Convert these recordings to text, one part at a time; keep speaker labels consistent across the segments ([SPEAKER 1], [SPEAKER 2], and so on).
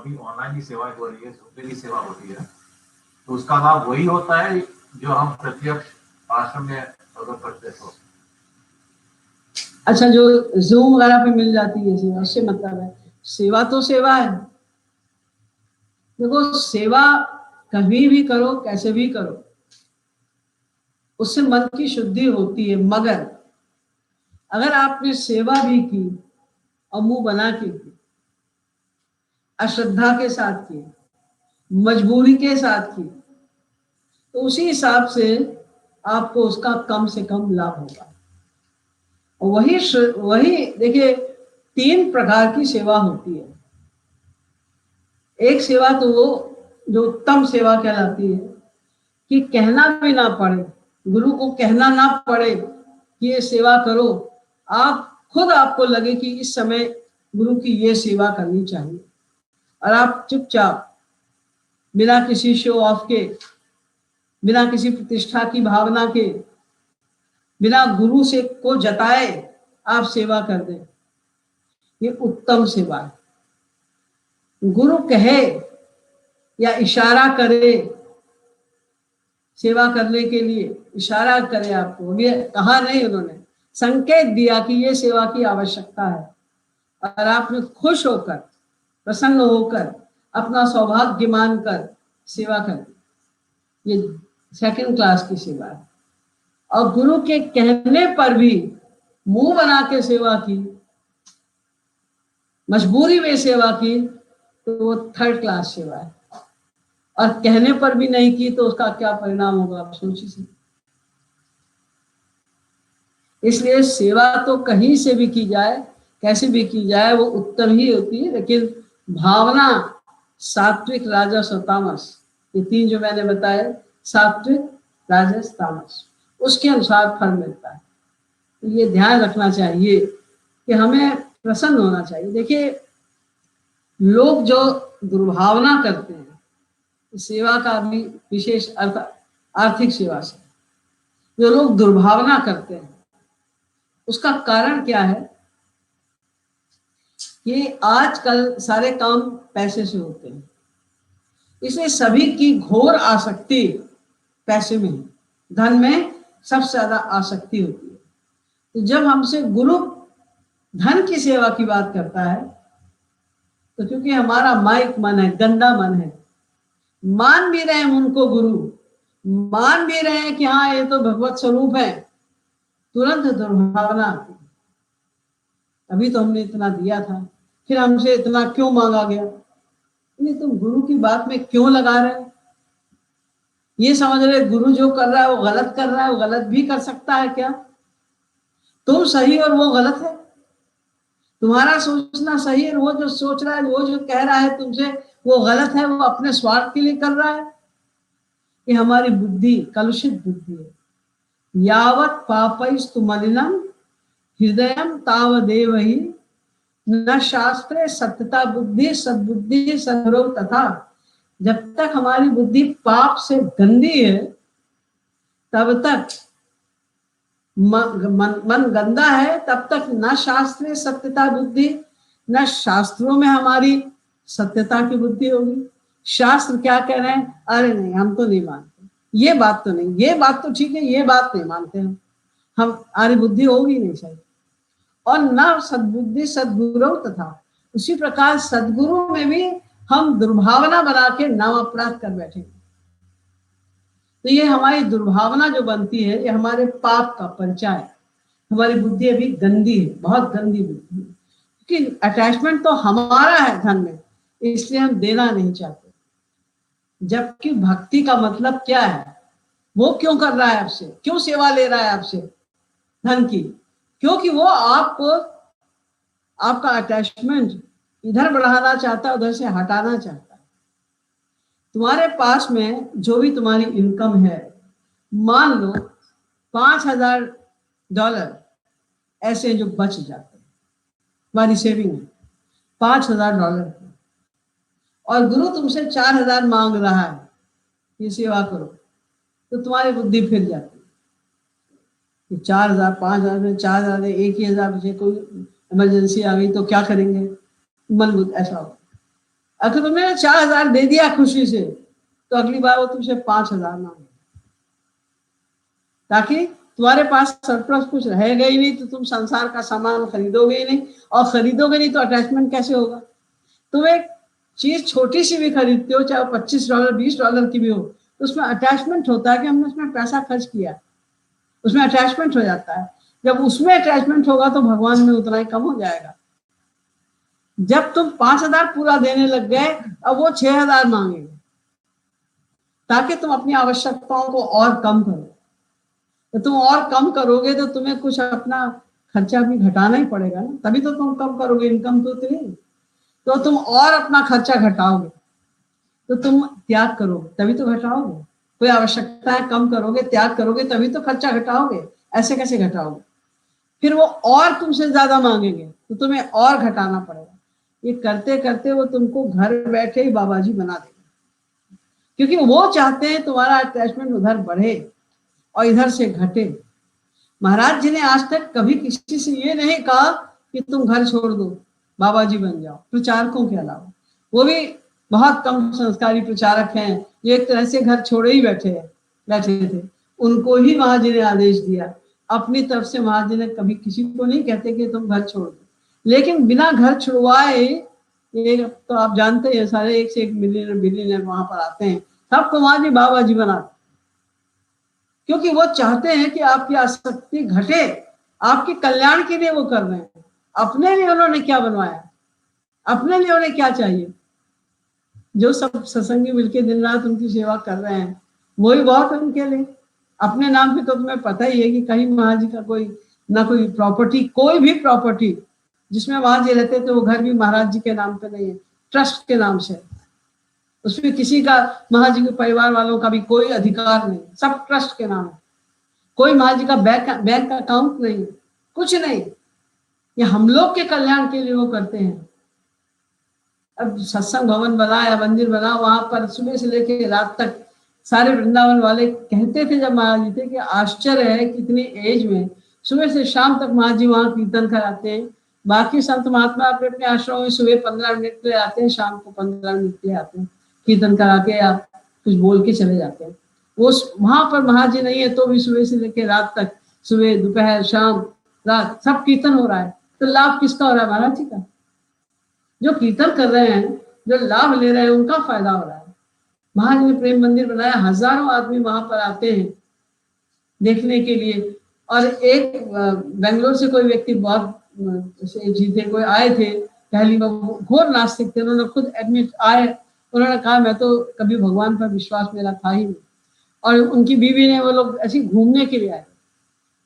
[SPEAKER 1] अभी ऑनलाइन ही सेवा हो रही है, मेरी सेवा होती है, तो उसका लाभ वही होता है जो हम प्रत्यक्ष आश्रम में अगर करते तो।
[SPEAKER 2] अच्छा, जो जूम वगैरह पे मिल जाती है सेवा, उससे मतलब है सेवा तो सेवा है। देखो, सेवा कभी भी करो, कैसे भी करो, उससे मन की शुद्धि होती है। मगर अगर आपने सेवा भी की और मुंह बना के की, अश्रद्धा के साथ की, मजबूरी के साथ की, तो उसी हिसाब से आपको उसका कम से कम लाभ होगा। वही देखिए, 3 प्रकार की सेवा होती है। एक सेवा तो वो जो उत्तम सेवा कहलाती है कि कहना भी ना पड़े, गुरु को कहना ना पड़े कि ये सेवा करो, आप खुद आपको लगे कि इस समय गुरु की ये सेवा करनी चाहिए, और आप चुपचाप बिना किसी शो ऑफ के, बिना किसी प्रतिष्ठा की भावना के, बिना गुरु से को जताए आप सेवा कर दें, ये उत्तम सेवा है। गुरु कहे या इशारा करे सेवा करने के लिए, इशारा करे आपको, ये कहा नहीं, उन्होंने संकेत दिया कि ये सेवा की आवश्यकता है, और आपने खुश होकर, प्रसन्न होकर, अपना सौभाग्य मानकर सेवा कर, ये सेकंड क्लास की सेवा है। और गुरु के कहने पर भी मुंह बना के सेवा की, मजबूरी में सेवा की, तो वो थर्ड क्लास सेवा है। और कहने पर भी नहीं की तो उसका क्या परिणाम होगा, आप सोचिए। इसलिए सेवा तो कहीं से भी की जाए, कैसे भी की जाए, वो उत्तम ही होती है। लेकिन भावना, सात्विक, राजस और तामस, ये 3 जो मैंने बताए, सात्विक, राजस, तामस, उसके अनुसार फल मिलता है। तो ये ध्यान रखना चाहिए कि हमें प्रसन्न होना चाहिए। देखिए, लोग जो दुर्भावना करते हैं सेवा का भी विशेष अर्थ, आर्थिक सेवा से जो लोग दुर्भावना करते हैं, उसका कारण क्या है कि आजकल सारे काम पैसे से होते हैं, इसलिए सभी की घोर आसक्ति पैसे में है, धन में सबसे ज्यादा आसक्ति होती है। तो जब हमसे गुरु धन की सेवा की बात करता है, तो क्योंकि हमारा माइक मन है, गंदा मन है, मान भी रहे हैं उनको गुरु, मान भी रहे हैं कि हाँ ये तो भगवत स्वरूप है, तुरंत दुर्भावना आती, अभी तो हमने इतना दिया था, फिर हमसे इतना क्यों मांगा गया, नहीं तुम गुरु की बात में क्यों लगा रहे हो, ये समझ रहे गुरु जो कर रहा है वो गलत कर रहा है, वो गलत भी कर सकता है क्या, तुम सही और वो गलत है, तुम्हारा सोचना सही है, वो जो सोच रहा है, वो जो कह रहा है तुमसे वो गलत है, वो अपने स्वार्थ के लिए कर रहा है। ये हमारी बुद्धि कलुषित बुद्धि है। यावत पापैस्तु मलिनम हृदयम तावदेव ही न शास्त्रे सत्यता बुद्धि सद्बुद्धि सद्गुरौ तथा। जब तक हमारी बुद्धि पाप से गंदी है तब तक मन गंदा है, तब तक न शास्त्रे सत्यता बुद्धि, न शास्त्रों में हमारी सत्यता की बुद्धि होगी। शास्त्र क्या कह रहे हैं, अरे नहीं हम तो नहीं मानते, ये बात तो नहीं, ये बात तो ठीक है, ये बात नहीं मानते हम हमारी बुद्धि होगी नहीं सही। और न सद्बुद्धि सद्गुरु तथा, उसी प्रकार सद्गुरु में भी हम दुर्भावना बना के नाम अपराध कर बैठेंगे। तो ये हमारी दुर्भावना जो बनती है, ये हमारे पाप का परिचय है। हमारी बुद्धि अभी गंदी है, बहुत गंदी बुद्धि है, क्योंकि अटैचमेंट तो हमारा है धन में, इसलिए हम देना नहीं चाहते। जबकि भक्ति का मतलब क्या है, वो क्यों कर रहा है आपसे, क्यों सेवा ले रहा है आपसे धन की, क्योंकि वो आपको आपका अटैचमेंट इधर बढ़ाना चाहता है, उधर से हटाना चाहता है। तुम्हारे पास में जो भी तुम्हारी इनकम है, मान लो $5,000 ऐसे जो बच जाते हैं, तुम्हारी सेविंग है $5,000, और गुरु तुमसे 4,000 मांग रहा है ये सेवा करो, तो तुम्हारी बुद्धि फिर जाती है कि 4,000 5,000 में 4,000 1,000 बचे, कोई इमरजेंसी आ गई तो क्या करेंगे, मन बुद्ध ऐसा हो। अगर तुमने 4,000 दे दिया खुशी से, तो अगली बार वो तुमसे 5,000 मांगे, ताकि तुम्हारे पास सरप्लस कुछ रहेगा ही नहीं, तो तुम संसार का सामान खरीदोगे ही नहीं, और खरीदोगे नहीं तो अटैचमेंट कैसे होगा। तुम एक चीज छोटी सी भी खरीदते हो, चाहे $25 $20 की भी हो, तो उसमें अटैचमेंट होता है कि हमने उसमें पैसा खर्च किया, उसमें अटैचमेंट हो जाता है। जब उसमें अटैचमेंट होगा तो भगवान में उतना ही कम हो जाएगा। जब तुम 5,000 पूरा देने लग गए, अब वो 6,000 मांगेंगे, ताकि तुम अपनी आवश्यकताओं को और कम करो। तो तुम और कम करोगे तो तुम्हें कुछ अपना खर्चा भी घटाना ही पड़ेगा ना, तभी तो तुम कम करोगे, इनकम तो उतनी। तो तुम और अपना खर्चा घटाओगे, तो तुम त्याग करोगे तभी तो घटाओगे। कोई आवश्यकताएं कम करोगे, त्याग करोगे, तभी तो खर्चा घटाओगे। ऐसे कैसे घटाओगे? फिर वो और तुमसे ज्यादा मांगेंगे तो तुम्हें और घटाना पड़ेगा। ये करते करते वो तुमको घर बैठे ही बाबा जी बना देंगे, क्योंकि वो चाहते हैं तुम्हारा अटैचमेंट उधर बढ़े और इधर से घटे। महाराज जी ने आज तक कभी किसी से ये नहीं कहा कि तुम घर छोड़ दो, बाबा जी बन जाओ, प्रचारकों के अलावा। वो भी बहुत कम संस्कारी प्रचारक हैं जो एक तरह से घर छोड़े ही बैठे थे। उनको ही महाजी ने आदेश दिया। अपनी तरफ से महाजी ने कभी किसी को नहीं कहते कि तुम घर छोड़ दो, लेकिन बिना घर छुड़वाए, ये तो आप जानते हैं, सारे एक से एक मिलियनर वहां पर आते हैं, सबको महाजी बाबा जी बनाते, क्योंकि वो चाहते हैं कि आपकी आसक्ति घटे। आपके कल्याण के लिए वो कर रहे हैं। अपने लिए उन्होंने क्या बनवाया, अपने लिए उन्हें क्या चाहिए? जो सब सत्संगी मिलके दिन रात उनकी सेवा कर रहे हैं, वही बहुत है उनके लिए। अपने नाम पे तो तुम्हें पता ही है कि कहीं महाजी का कोई ना कोई प्रॉपर्टी, कोई भी प्रॉपर्टी जिसमें महाजी रहते थे, वो घर भी महाराज जी के नाम पे नहीं है, ट्रस्ट के नाम से। उसमें किसी का, महाजी के परिवार वालों का भी कोई अधिकार नहीं, सब ट्रस्ट के नाम है। कोई महाजी का बैंक अकाउंट नहीं, कुछ नहीं। ये हम लोग के कल्याण के लिए वो करते हैं। अब सत्संग भवन बना या मंदिर बना, वहां पर सुबह से लेकर रात तक सारे वृंदावन वाले कहते थे जब महाराज जी थे कि आश्चर्य है कितनी एज में सुबह से शाम तक महाराज जी वहां कीर्तन कराते हैं। बाकी संत महात्मा अपने अपने आश्रमों में सुबह 15 मिनट के लिए आते हैं, शाम को 15 मिनट के लिए आते हैं, कीर्तन करा के या कुछ बोल के चले जाते हैं। वो वहां पर महाराज जी नहीं है तो भी सुबह से लेकर रात तक, सुबह दोपहर शाम रात सब कीर्तन हो रहा है। तो लाभ किसका हो रहा है? महाराज जी का। जो कीर्तन कर रहे हैं, जो लाभ ले रहे हैं, उनका फायदा हो रहा है। महाराज ने प्रेम मंदिर बनाया, हजारों आदमी वहां पर आते हैं देखने के लिए। और एक बेंगलोर से कोई व्यक्ति बहुत जी थे, कोई आए थे, पहली बार, घोर नास्तिक थे, उन्होंने खुद एडमिट आए, उन्होंने कहा मैं तो कभी भगवान पर विश्वास मेरा था ही नहीं। और उनकी बीवी ने, वो लोग ऐसे घूमने के लिए आए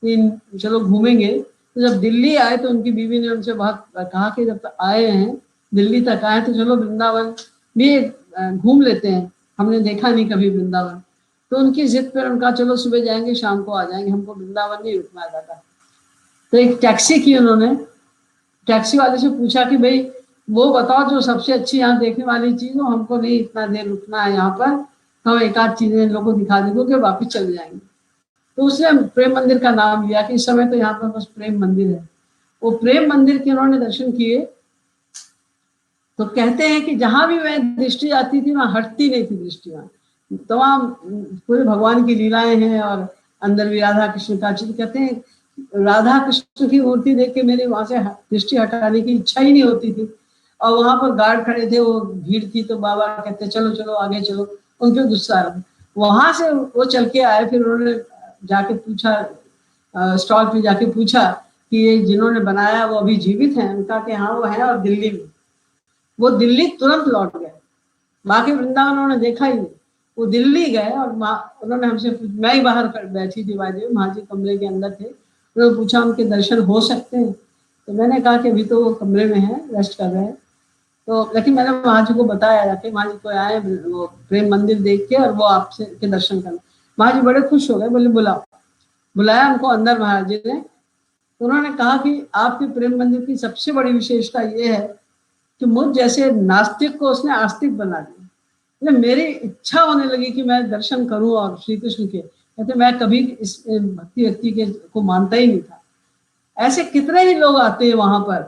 [SPEAKER 2] कि चलो घूमेंगे। तो जब दिल्ली आए तो उनकी बीवी ने उनसे बहुत कहा कि जब तक आए हैं, दिल्ली तक आए, तो चलो वृंदावन भी घूम लेते हैं, हमने देखा नहीं कभी वृंदावन। तो उनकी जिद पर उनका चलो सुबह जाएंगे शाम को आ जाएंगे, हमको वृंदावन नहीं रुकना जाता। तो एक टैक्सी की, उन्होंने टैक्सी वाले से पूछा कि भाई वो बताओ जो सबसे अच्छी यहाँ देखने वाली चीज हो, हमको नहीं इतना देर रुकना है यहाँ पर, हम एक आध चीजें लोगों को दिखा देंगे कि वापिस चले जाएंगे। तो उसने प्रेम मंदिर का नाम लिया कि इस समय तो यहाँ पर बस प्रेम मंदिर है। वो प्रेम मंदिर के उन्होंने दर्शन किए, तो कहते हैं कि जहां भी मैं दृष्टि आती थी वहां हटती नहीं थी दृष्टि, वहां तमाम पूरे भगवान की लीलाएं हैं और अंदर भी राधा कृष्ण का चित्र। कहते हैं राधा कृष्ण की मूर्ति देख के मेरी वहां से दृष्टि हटाने की इच्छा ही नहीं होती थी। और वहां पर गार्ड खड़े थे, वो भीड़ थी, तो बाबा कहते चलो चलो आगे चलो, उनके गुस्सा रहा। वहां से वो चल के आए, फिर उन्होंने जाके पूछा, स्टॉल पे जाके पूछा कि ये जिन्होंने बनाया वो अभी जीवित हैं? उनका कि हाँ वो है, और दिल्ली में। वो दिल्ली तुरंत लौट गए, बाकी वृंदावन उन्होंने देखा ही नहीं। वो दिल्ली गए और उन्होंने हमसे, मैं ही बाहर बैठी थी बाजी, महाजी कमरे के अंदर थे, उन्होंने पूछा उनके दर्शन हो सकते हैं? तो मैंने कहा कि अभी तो वो कमरे में है, रेस्ट कर रहे हैं। तो लेकिन मैंने महाजी को बताया जाके, महाजी को आए वो प्रेम मंदिर देख के और वो आपसे के दर्शन करना। महाजी बड़े खुश हो गए, बोले बुलाओ। बुलाया उनको अंदर महाराज जी ने। उन्होंने कहा कि आपके प्रेम मंदिर की सबसे बड़ी विशेषता ये है कि मुझ जैसे नास्तिक को उसने आस्तिक बना दिया। मेरी इच्छा होने लगी कि मैं दर्शन करूं और श्री कृष्ण के। कहते मैं कभी इस भक्ति व्यक्ति के को मानता ही नहीं था। ऐसे कितने ही लोग आते हैं वहां पर,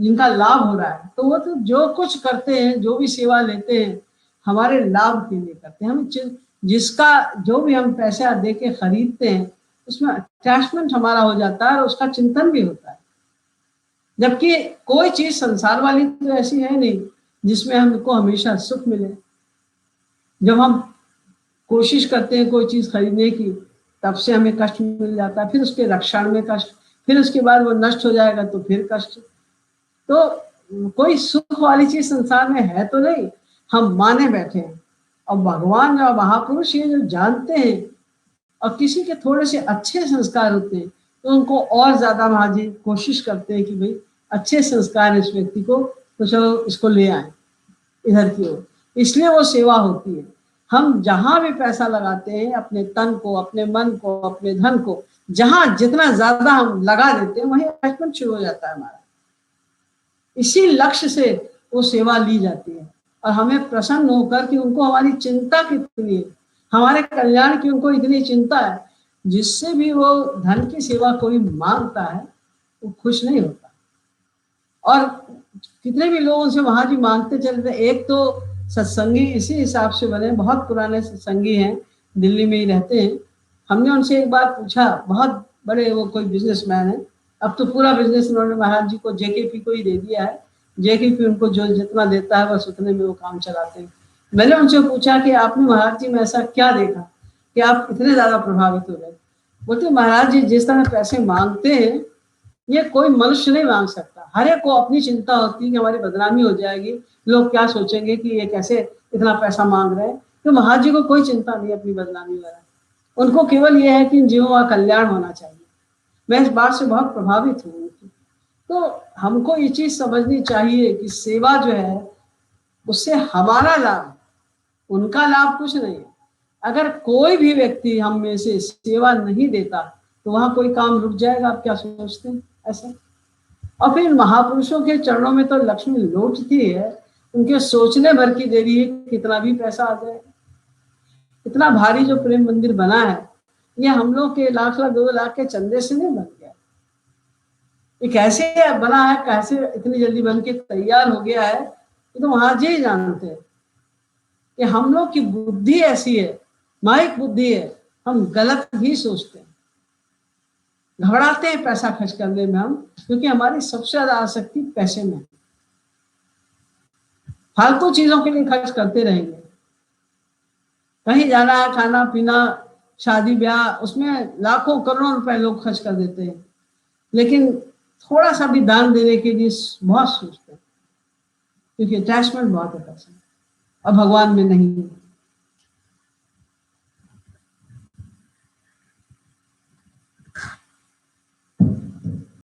[SPEAKER 2] जिनका लाभ हो रहा है, तो वो तो जो कुछ करते हैं, जो भी सेवा लेते हैं, हमारे लाभ के लिए करते हैं। हम जिसका जो भी हम पैसा दे के खरीदते हैं, उसमें अटैचमेंट हमारा हो जाता है और उसका चिंतन भी होता है। जबकि कोई चीज संसार वाली तो ऐसी है नहीं जिसमें हमको हमेशा सुख मिले। जब हम कोशिश करते हैं कोई चीज खरीदने की, तब से हमें कष्ट मिल जाता है, फिर उसके रक्षण में कष्ट, फिर उसके बाद वो नष्ट हो जाएगा तो फिर कष्ट। तो कोई सुख वाली चीज संसार में है तो नहीं, हम माने बैठे हैं। और भगवान या महापुरुष ये जो जानते हैं और किसी के थोड़े से अच्छे संस्कार होते हैं, तो उनको और ज्यादा महाजी कोशिश करते हैं कि भाई अच्छे संस्कार इस व्यक्ति को, तो चलो इसको ले आए इधर की ओर, इसलिए वो सेवा होती है। हम जहां भी पैसा लगाते हैं, अपने तन को, अपने मन को, अपने धन को, जहां जितना ज्यादा हम लगा देते हैं, वहीं अटैचमेंट शुरू हो जाता है हमारा। इसी लक्ष्य से वो सेवा ली जाती है और हमें प्रसन्न होकर कि उनको हमारी चिंता कितनी है, हमारे कल्याण की उनको इतनी चिंता है, जिससे भी वो धन की सेवा कोई मांगता है वो खुश नहीं होता। और कितने भी लोग उनसे महाजी मांगते चलते, एक तो सत्संगी इसी हिसाब से बने, बहुत पुराने सत्संगी हैं, दिल्ली में ही रहते हैं। हमने उनसे एक बार पूछा, बहुत बड़े वो कोई बिजनेसमैन है, अब तो पूरा बिजनेस उन्होंने महाराज जी को जेकेपी को ही दे दिया है। जेकेपी उनको जो जितना देता है बस उतने में वो काम चलाते हैं। मैंने उनसे पूछा कि आपने महाराज जी में ऐसा क्या देखा कि आप इतने ज्यादा प्रभावित हो गए? बोलते महाराज जी जिस तरह पैसे मांगते हैं ये कोई मनुष्य नहीं मांग सकता। हर एक को अपनी चिंता होती है कि हमारी बदनामी हो जाएगी, लोग क्या सोचेंगे कि ये कैसे इतना पैसा मांग रहे हैं। तो महाराज जी को कोई चिंता नहीं अपनी बदनामी वाला, उनको केवल ये है कि इन जीवों का कल्याण होना चाहिए। मैं इस बात से बहुत प्रभावित हूँ। तो हमको ये चीज समझनी चाहिए कि सेवा जो है उससे हमारा लाभ, उनका लाभ कुछ नहीं है। अगर कोई भी व्यक्ति हम में से सेवा नहीं देता तो वहां कोई काम रुक जाएगा। आप क्या सोचते हैं ऐसा? और फिर महापुरुषों के चरणों में तो लक्ष्मी लौटती है, उनके सोचने भर की देरी है, कितना भी पैसा आ जाए। इतना भारी जो प्रेम मंदिर बना है, ये हम लोग के लाख लाख 2 लाख के चंदे से नहीं बन गया। ये कैसे बना है, कैसे इतनी जल्दी बन के तैयार हो गया है, ये तो महाराज जी जानते हैं। कि हम लोग की बुद्धि ऐसी है, माइक बुद्धि है, हम गलत ही सोचते हैं, घबराते हैं पैसा खर्च करने में हम, क्योंकि हमारी सबसे ज्यादा आसक्ति पैसे में। फालतू चीजों के लिए खर्च करते रहेंगे, कहीं जाना है, खाना पीना, शादी ब्याह, उसमें लाखों करोड़ों रुपए लोग खर्च कर देते हैं, लेकिन थोड़ा सा भी दान देने के लिए बहुत सोचते हैं, क्योंकि अटैचमेंट बहुत है पैसे और भगवान में नहीं है।